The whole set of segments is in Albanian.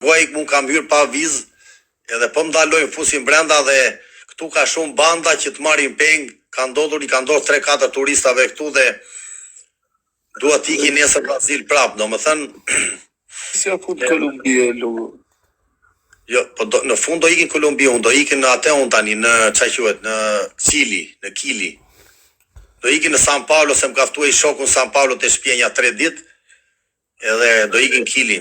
Vuaj mund kam hyrë pa vizë, edhe po m'dalojnë fusin brenda dhe këtu ka shumë banda që të marrin peng, ka ndodhur 3-4 turistave këtu dhe duhet t'ikin nesër Brazil prap, domethënë si ja fut Kolumbia logo. Jo, po në fund do ikin Kolumbi, unë do ikin në atë unë tani, në çfarë quhet, në Chili, në Kili. Do ikin në San Paulo, se më ka ftuar shokun San Paulo të shpjenja 3 ditë, edhe do ikin Kili.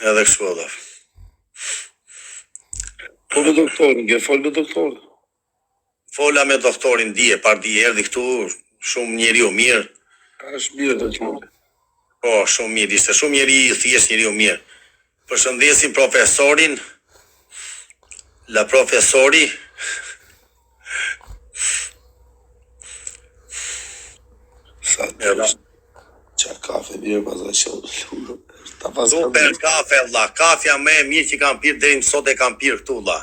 Edhe kështu edhe. Po me doktorin, ke fol me doktorin? Fola me doktorin dije, erdhi këtu, shumë njeriu mirë. Është mirë doktori. Po, shumë mirë, ishte shumë njeri, thjesht njeriu mirë. Përshëndesim profesorin, la profesori. Sa të qa kafe mirë pas a shumë. Super kafe, la. Kafja me mirë që kam pirë, deri sot e kam pirë këtu, la.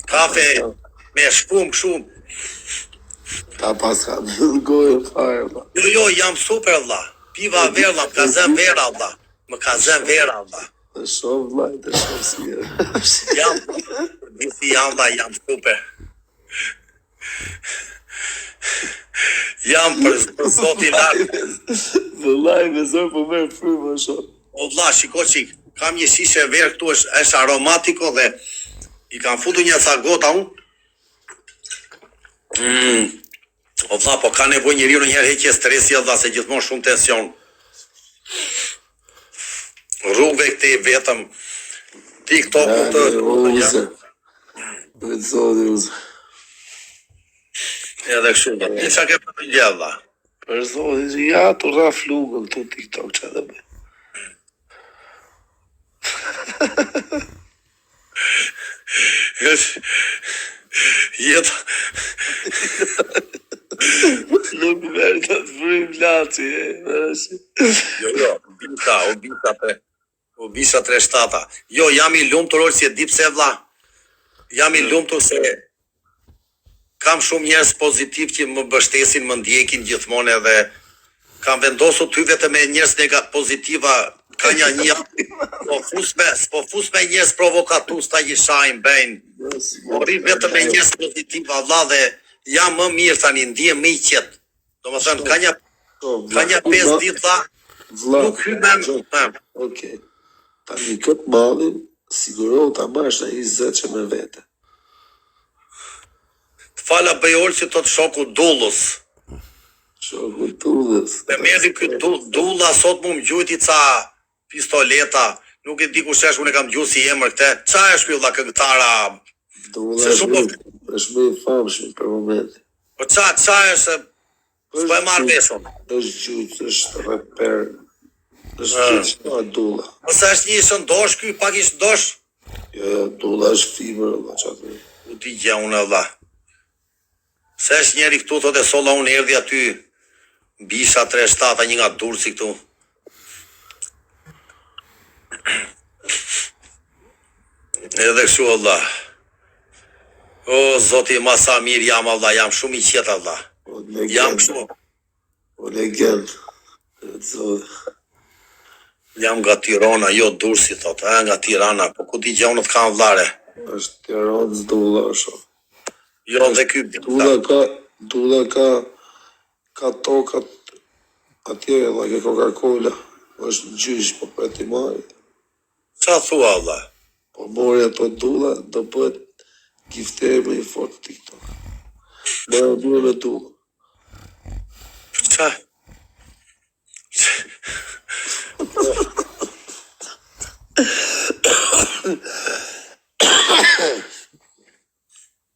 Kafe me shpum shumë. Ta pas ka në gojë fare, la. Jo, jam super, la. Piva vera, la. Më ka zem vera, la. Më ka zem vera, la. Të shumë vlaj, të shumë si mirë. Jam super. Jam për zotin lartë. Vëllaj, me zërë për merë fry, më shumë. O vlla, shiko qik, kam një shishe verë këtu, është aromatiko dhe i kam futu një ca gota unë. O vlla, po ka nevoj njeriu në njerë heqje stresi edhe se gjithmonë shumë tension. Rrugëve këte vetëm TikTok të... Bëjtë zodi uze. Edhe kështu, një qa ke për një vlla. Për zodi, ja të raf lugën të TikTok që edhe bëjtë. Jetë... Nuk mërë të të vrim laci, Jo, o bisa 37. Jo, jam i lumtur orë si e di pse vlla. Jam i lumtur se kam shumë njerëz pozitiv që më mbështesin, më ndjekin gjithmonë edhe kam vendosur ty vetëm me njerëz pozitiva. Ka një po fus me njerëz provokatus ta i shajnë bëjnë. Mori vetëm me njerëz pozitiva vlla dhe jam më mirë tani, ndihem më i qetë. Domethënë ka një 5 ditë tha, nuk hymem. Okej. Tani këtë mallin sigurohu ta marrësh ai zot që me vete. Fala bëjol që të shoku dullës. Shoku dullës. Me meri këtë dulla sot më gjujti ca pistoleta, nuk e di kush është, unë e kam gjuhë si emër këtë. Qa është ky vlla këngëtara? Dulla është më i famshëm për momentin. Po qa është? S'po e marrë veshun. Është gjujtë, është reper. Është gjujtë dulla. Ose është një shëndosh ky, pak i shëndosh? Jo, dulla është fibër, valla qatë. U ti gja unë valla. Se është njeri këtu, thotë e solla unë erdhi aty, Bisha 37, një nga Durrësi këtu. Edhe kështu valla. O, zoti ma sa mirë jam valla, jam shumë i qetë valla. Jam kështu. O legend. Jam nga Tirana, jo Durrësi thotë, nga Tirana, po ku di gjonët kanë vllare. Është Tiranë dulla është. Jo dhe ky Dulla ka tokat atje edhe ke Coca-Cola. Është në gjysh, po për ti marrë. Qa thua valla? Po mori ato dulla, do bëhet gifteri më i fort TikTok. Mërë dulla me dulla. Qa?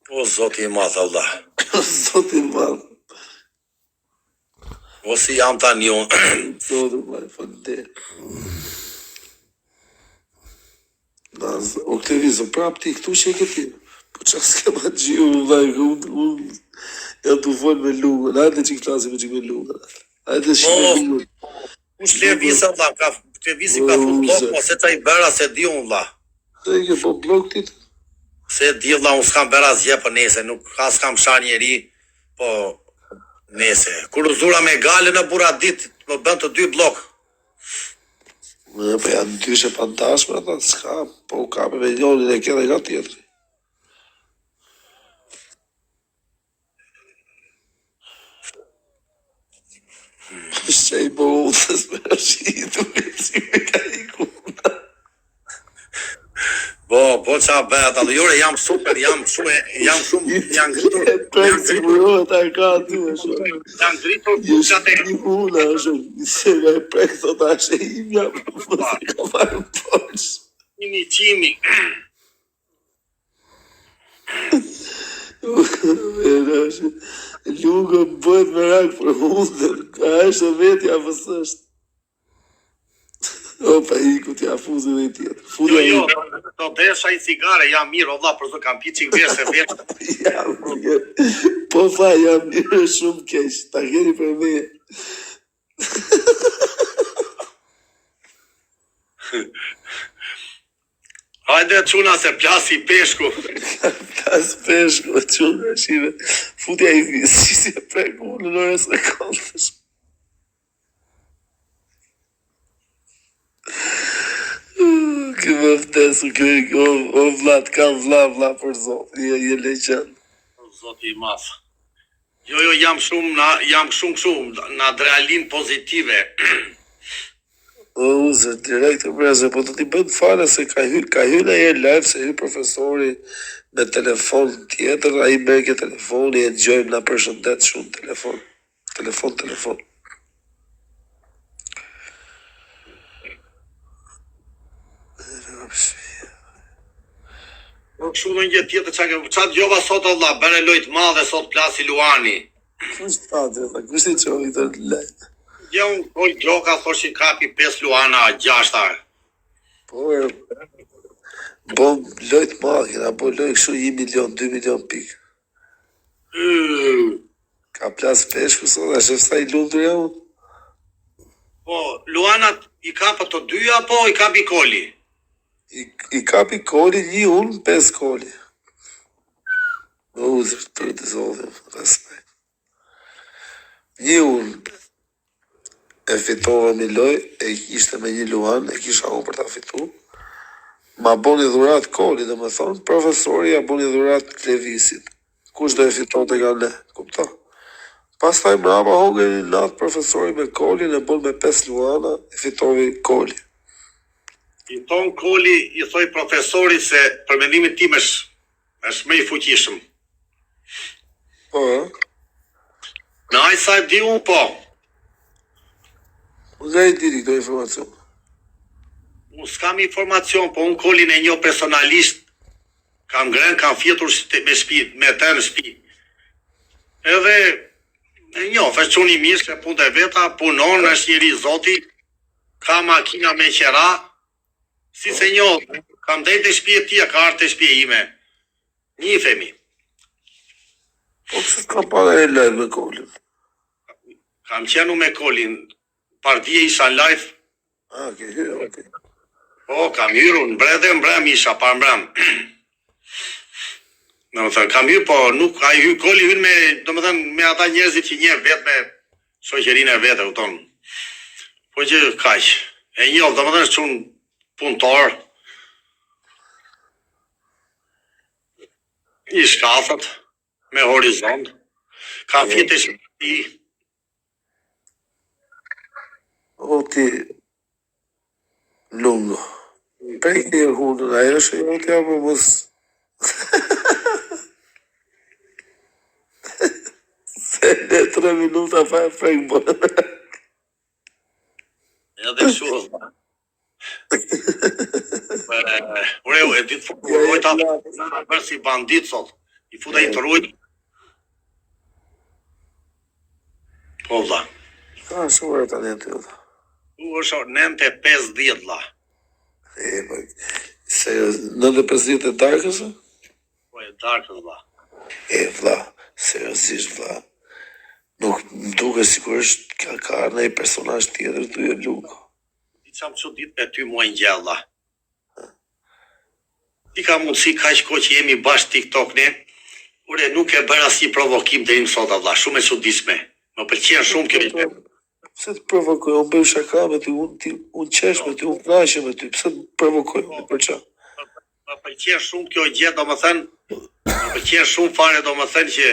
O zoti i madh Allah. Zoti i madh. O si jam tani unë. Zoti i madh, faleminderit. O këtë vizë, prap ti, këtu që e këti. Po qa s'ke ma gjiu, unë ja të folë me lugën. Hajde që i klasi me që me lugën. Hajde që me lugën. Kush le visa vlla, këtë visi ka fut blok, po se qa i bëra se di unë vlla. Se i ke po blok ti? Se di vlla, unë s'kam bëra zje për nese, nuk ka s'kam shar njeri, po nese. Kur u zura me gale në Buradit, më bën të 2 blok. Po janë ndryshe pantashme ata, s'ka, po ka me milionin e kjede nga tjetëri. Shqej po utës me rëshitu, si me ka i kuna. Po qa bet, allë jore jam super, jam shumë, janë ngritur, E pek si mërojët a ka aty, e shumë. janë ngritur Jesh qatë një puna, shumë, se me prek thot ashe imja, për mos e ka marrë posh. qimi. Lugo bëhet me rak për hundën, ka është vetja vësështë. Opa, iku t'ja fuzë dhe i tjetër. Fuda Jo, do desha i cigare, jam mirë, o vlla, për të kam pi qik vesë, vesë. jam mirë. Po tha, jam mirë shumë keq, ta keni për me. Hajde quna se plasi peshku. Plas peshku, quna, shive. Futja i visi, si e preku në lore sekundës. Këmë vdesu, o vlat, kam vla për zotë, je leqen. Zoti i mas. Jo, jam shumë, në adrenalin pozitive. O, zë, direkt të breze, po të t'i bënd fare se ka hy në e live, se hy profesori me telefon tjetër, a i merke telefoni, e gjojmë na përshëndet shumë telefon. Telefon. Shumë në një tjetër qa gjova sot Allah, bere lojt madhe sot plasi Luani. Kushtë fatë, kushtë i qohi të lejtë. Ja unë kol gjoka thoshin kapi 5 Luana, 6 Po, bo lojt makina, bo lojt kështu 1 milion, 2 milion pikë. Ka plas peshku sot, a shef sa i lundur jam? Po, Luanat i kapa të dyja, po i kapi koli. I kapi koli, 1 unë, 5 koli. Më uzër të të zodhëm, respekt. 1 unë, e fitova mi loj, e ishte me 1 luan, e kisha unë për ta fitu. Ma boni dhurat koli, dhe me thonë, profesori ja boni dhurat Levisit. Kush do e fiton të nga ne, kupta? Pas taj mrapa honge një natë profesori me koli, e bon me 5 luana, e fitovi koli. I ton koli, i thoi profesori se për mendimin tim është më i fuqishëm. Po, Në aj sa e di unë, po. nga i diri këto informacion? Unë s'kam informacion, po unë kolin e njo personalisht, kam ngren, kam fjetur me të në shpi. Edhe, e njo, fëshquni mirë, se punë e veta, punon, është njëri zoti, ka makina me qera, si se njo, kam dhejt e shpje tia, ka artë e shpje ime. Një femi. Po, kështë ka para e lejt me kolin? Kam qenu me kolin, partije isha live, A, ke hyrë, okej. po, kam hyrë, në mbrem isha, par mbrem. Në më thënë, kam hyrë, po nuk ka i hyrë koli, hyrë me, do më thënë, me ata njerëzit që njerë vetë me shoqerin e vete, u tonë. Po që kaq, e njohë, do më thënë, që unë punëtor, i shkathët, me horizont, kam fjetë e shpiti, O ti, lungo. Prek një hundën, ajo është e jotja, po mos... Se ne 3 minuta pa e prek bërë. edhe shuhë. Ure, e ditë furojta, bërë si bandit sot, i futa i të rujt. Po, vla. Ka shumë e tani të jota. Tu është 9:50, vla. E, po, serios, 9:50 e darkës? Po e darkës, vla. E, vla, seriosisht, vla. Nuk më duke sikur është ka në i personazh tjetër të jo luko. Ti qam që ditë me ty muaj gjellë, vla. Ti ka mundësi ka që që jemi bashkë TikTok ne, ure nuk e bëra si provokim dhe imë sot, vla, shumë e çuditshme. Më pëlqen shumë kjo. Pse të provokoj, unë bëj shaka me ty, unë qesh me ty, unë knaqem me ty, pse të provokoj, për qa? Më pëlqen shumë kjo gjë, domethënë, më pëlqen shumë fare domethënë që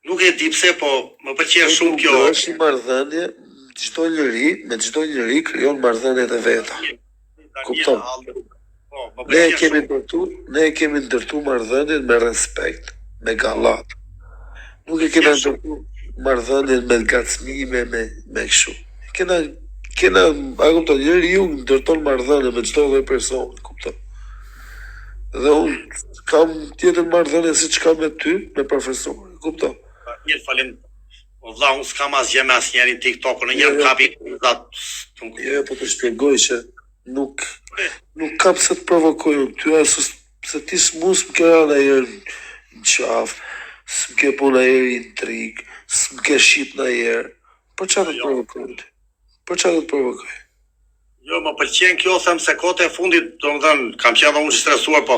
nuk e di pse, po më pëlqen shumë kjo. Është një marrëdhënie, çdo njeri, me çdo njeri krijon marrëdhëniet e veta. Kupton? Po, më Ne e pëlqen kemi shumë. ndërtu, ne e kemi ndërtu marrëdhënien me respekt, me gallat. Nuk e kemi ndërtu marrëdhënien me ngacmime, me kështu. Kena, a kupton, njeriu ndërton marrëdhënie me çdo lloj personi, kupton? Dhe unë kam tjetër marrëdhënie siç kam me ty, me profesorin, kupton? Mirë, falem. O vlla, unë s'kam asgjë me asnjërin TikTok-un, në njërë Jo. kapi Jo, po të shpjegoj që nuk ka pse të provokoj unë ty, se ti s'mus më ke rana herë në qafë, s'më ke puna herë intrig, s'më ke shqip në herë, për qa të të provokoj ty? Për qa të të provokoj? Jo, më pëlqen kjo, them se kote e fundit, domethënë, kam qenë unë stresuar, po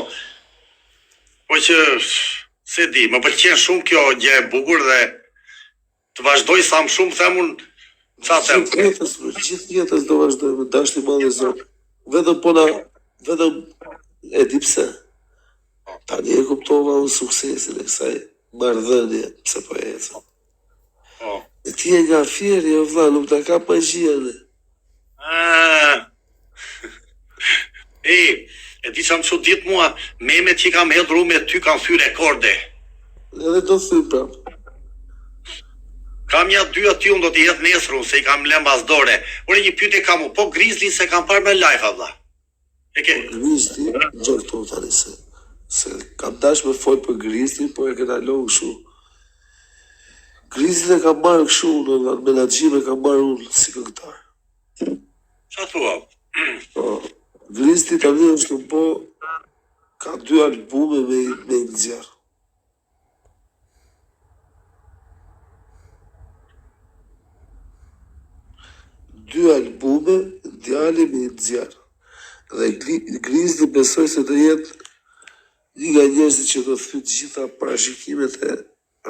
që se di, më pëlqen shumë kjo gjë e bukur dhe të vazhdoj sa më shumë, them unë, ça them. Gjithë jetës do vazhdoj me dashni madhe Zot. Vetëm e di pse. Tani e kuptova unë suksesin e kësaj marrëdhënie, pse po ecën. Po. E ti e nga fieri, o vlla, nuk ta ka magjia ne. E di që më çudit mua, memet që kam hedhur me ty kam thy rekorde. Edhe do thy prap. Kam ja 2 aty, unë do t'i hedh nesër, unë se i kam lënë basdore. Ore një pyetje kam unë, po Grizzly se kam parë me live, valla. E ke? Grizzly, gjë këtu tani se kam dash me fol për Grizzly, po e kena logë kështu. Grizzly e kam marrë kështu, në menaxhim e kam marrë unë si këngëtar. Qa thua? Po, Grizzly tani është po ka 2 albume me nxjerr. Dy albume, djali me nxjerr. Dhe Grizzly besoj se do jetë një nga njerëzit që do thy të gjitha parashikimet e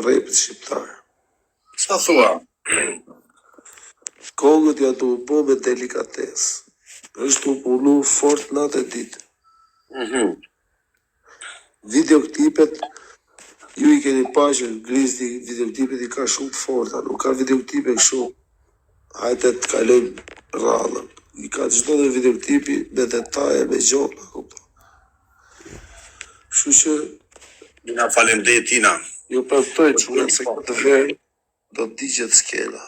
rapit shqiptar. Qa thua? Kongët janë të u bo me delikatesë. Është u punu fort natë e ditë. Videoklipet, ju i keni pa që Grizzly videoklipet i ka shumë të forta, nuk ka videoklipe kështu. Hajde të kalojmë radhën. I ka çdo dhe videoklipi me detaje, me gjona, kupton. Kështu që Na faleminderit Tina. ju praftoj që unë se këtë verë do të digjet skela.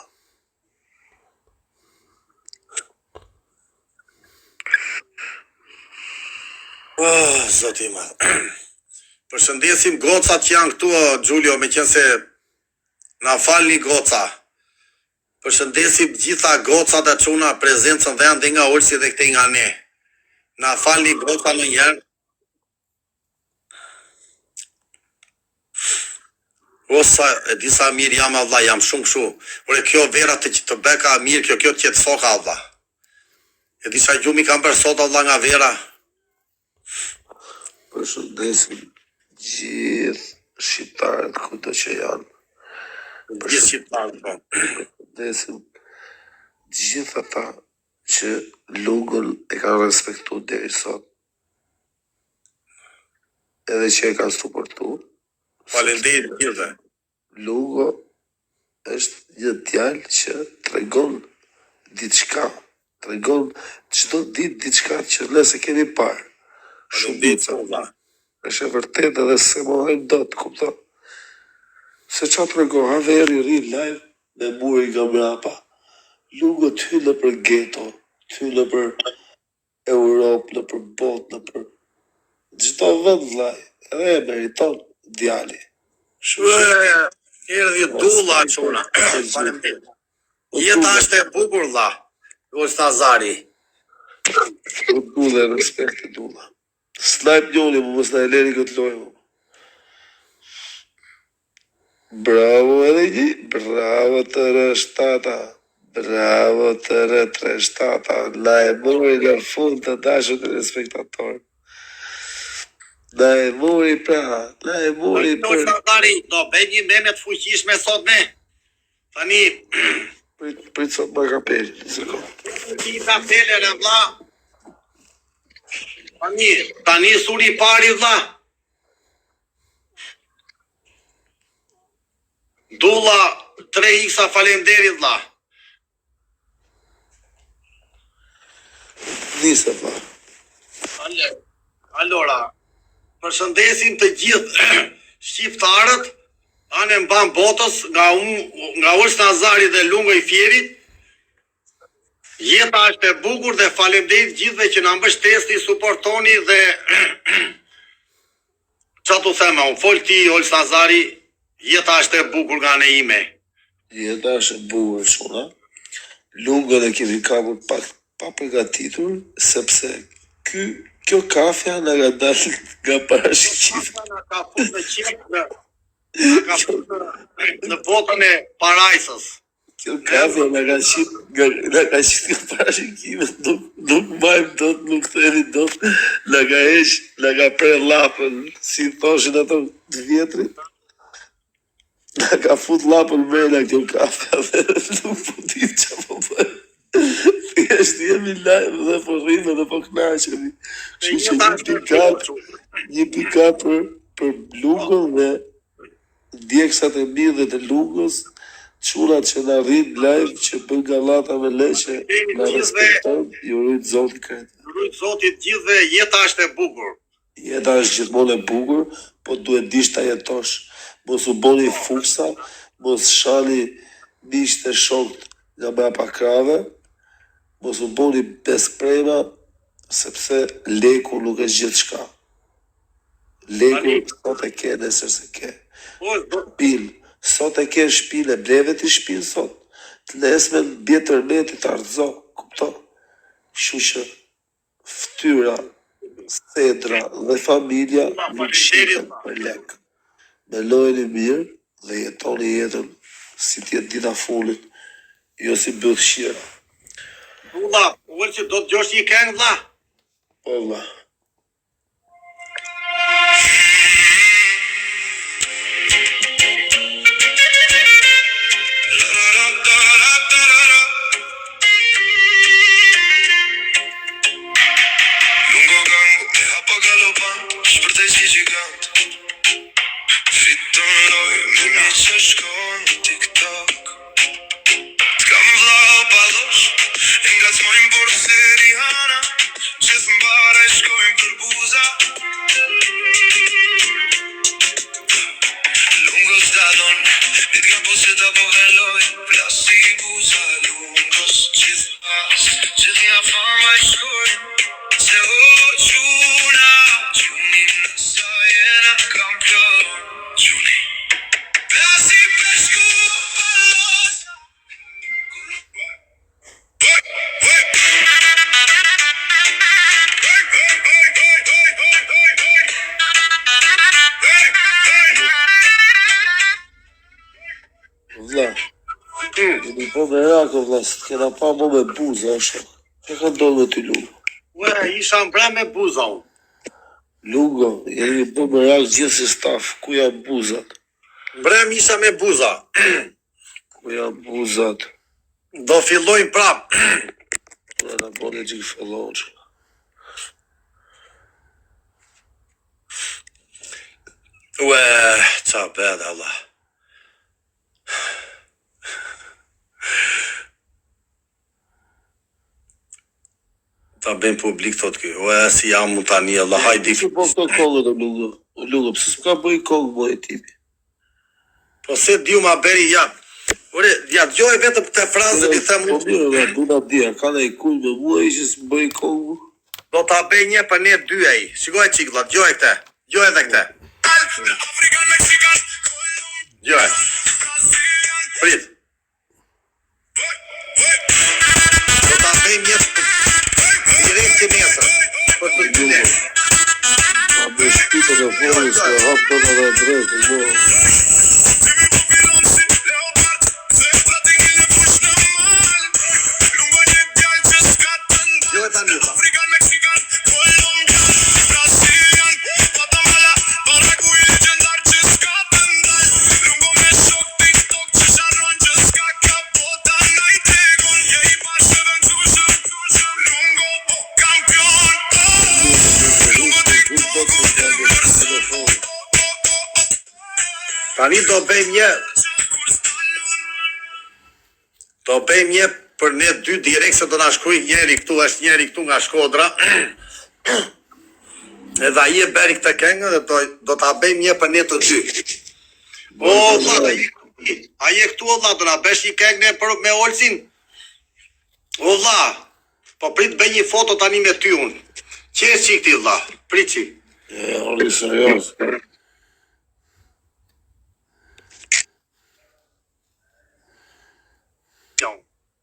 Zoti i madh. Përshëndesim gocat që janë këtu, Giulio, me qenë se na falni goca. Përshëndesim gjitha gocat e çuna prezencën dhe janë dhe nga Olsi dhe këtej nga ne. Na falni goca në njerë. Osa e disa mirë jam Allah, jam shumë kështu. Ore kjo vera të beka mirë, kjo të qetë soka Allah. E disa gjumi kam për sot Allah nga vera. Përshëndesim gjithë shqiptarët kudo që janë. Gjithë shqiptarët, po. Përshëndesim gjithë ata që lugën e kanë respektu deri sot. Edhe që e kanë suportu. Faleminderit gjithë. Lugo është një djalë që tregon diçka. Tregon çdo ditë diçka që ne se kemi parë. Faleminderit Allah. Është e vërtet edhe se mohojmë dot, kupton? Se qa të rego, haveri ri live me muri nga mrapa. Lugo të hynë në për geto, të hynë në për Europë, në për botë, në për gjitha vend vlaj, edhe e meriton djali. Erdhi dulla çuna. Faleminderit. Jeta është e bukur vlla. Ostazari. Dulla e respekti dulla. Snajp njoni, më mos na e leni këtë lojë. Bravo edhe një, bravo të rështata, bravo të rështata, na e mori në fund të dashur të respektatorë. Na e mori pra, na e mori për... Ostazari, do bëj një meme të fuqishme sot ne. Tani, Prit sot ma ka peri, një sekund. Ti ka tele në vlla. Tani suri I pari vlla. Dulla 3x faleminderit vlla. Nise, vlla. Allora, përshëndesim të gjithë shqiptarët, anë mban botës nga Ulës Nazari dhe Lungo I Fjerit. Jeta është e bukur dhe faleminderit gjithëve që na mbështesni, suportoni dhe çfarë tu them, unë fol ti Ulës Nazari, jeta është e bukur nga ana ime. Jeta është e bukur shumë. Lungo dhe kemi kapur pak pa përgatitur, sepse kjo kafja na ka dalë nga parashikimi. Na ka fut në qep, ka fut në botën e parajsës. Kjo kafja na ka shit nga parashikimet, nuk majmë dot, nuk theni dot, na ka heq, na ka pre lapën, si thoshin ato të vjetrit. Na ka fut lapën mrena kjo kafja dhe nuk po di çfarë po bëj. Thjesht jemi live dhe po rrimë dhe po knaqemi. Kështu që një pick-up për Lungon dhe djegsat e mi dhe të Lungos, çunat që na rrin live, që bën gallata me leqe, na respekton, ju rrit Zoti kretë. Rrit Zoti gjithëve, jeta është e bukur. Jeta është gjithmonë e bukur, po duhet dish ta jetosh. Mos u boni fuksa, mos shani miqt e shokët nga brapa krave, mos u boni besprema, sepse leku nuk është gjithçka. Leku sot e ke, nesër se ke. Shpil, sot e ke shpil, e bleve ti shpil sot. Të nesmen bje tërneti të ardhzo, kupto. Kështu që ftyra, sedra dhe familja nuk shiten për lek. Melojni mirë dhe jetoni jetën si tjetë dita fulit, jo si bëdhshira. Vlla, ullë që do të gjosh një këngë vlla. Po vlla. Lungo gango, e hapa galopan, shpërtej si gjigant. Fiton loj, me mi që shkon TikTok. T'kam vlla padosh, e nga t'mojnë por se Rihanna, që thëmbara e shkojnë për buza. Lungos dalon, dit ka po se ta po veloj, plasi buza Lungos, gjithë nga fama e shkojnë. Se o quna, quni nësa jena kampion. Quni plasi peshku palosa. Vlla, jemi po me rako vlla, se t'kena pa mo me buza, o shok. Që ka ndodhë me ty Lungo? Ue, isha mbra me buza unë. Lungo, jemi po me rako gjithë si staf, ku janë buzat? Mbrem isha me buza. Ku janë buzat? Do fillojmë prap. Dhe na bone gjikë fillon që. Ue, qa beda vlla. Ta bëjmë publik thot kjo. Ue, si jam mu tani, Allah, hajdi. Që po këto kongët o Lungo? O Lungo, pëse s'ka bëj kongë bo e tipi? Po se diu ma beri jam. Ore, ja gjoj vetëm këtë frazën I them Po mirë, dhe duna dhja, ka në I kuj me mua I që s'bëj kongë? do ta bëj një për ne dy ai. Shikoj çik vlla, gjoj këtë. Gjoj edhe këtë. Afrikan, Meksikan, Gjoj. Prit. Do ta bëj një direkt që nesër. Për të dy ne. A me shpitën e forës, ka hapë të në dhe drejtë, mo. Gjoj tani vlla. Afrikan, Meksikan, Kolombian, Brazilian, Guatemala, Paraguay, legendar që s'ka të ndal. Lungo me shok TikTok që sharon që s'ka kapota na Tani do bëjmë një për ne dy direkt se do na shkruaj njëri këtu, është njëri këtu nga Shkodra. Edhe ai e bëri këtë këngë dhe do ta bëjmë një për ne të dy. O, valla, ai e këtu valla do na bësh një këngë me Olsin. O valla, po prit bëj një foto tani me ty unë. Qes çik ti valla, prit çik. Oli serios.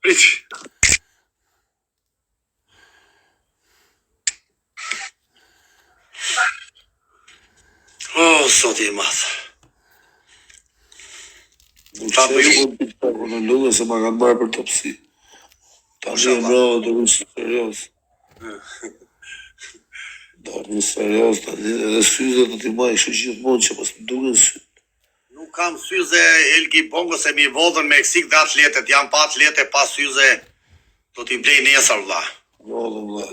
Prit. Oh, sot i madh. Ta bëjmë TikTok në lullë se ma kanë marrë për topsi. Ta një bravo të rrë serios. Da rrë serios, ta një edhe syze të t'i majshë gjithmonë që pas më duken sy. Nuk kam syze Elgi Bongo se mi vodhën Meksik dhe atletet, jam pa atlete pa syze, do t'i blej nesër vlla. Vodhën vlla.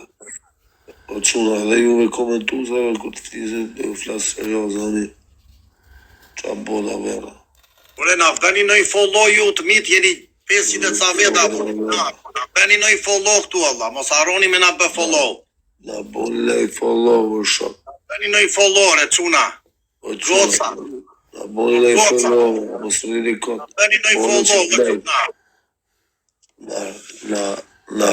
O quna, dhe ju me komentu sa kur të flisin dhe ju flasë serios, ani. Qa boda vera. Ure, na vëni në i follow ju të mit, jeni 500 e ca veta, na vëni në i follow këtu, Allah, mos harroni me na bë follow. Na bon lej follower shop. Vëni në i follow, re quna, goca. Na bon lej follower, mos rrini kot. Vëni në i follow, re quna. Na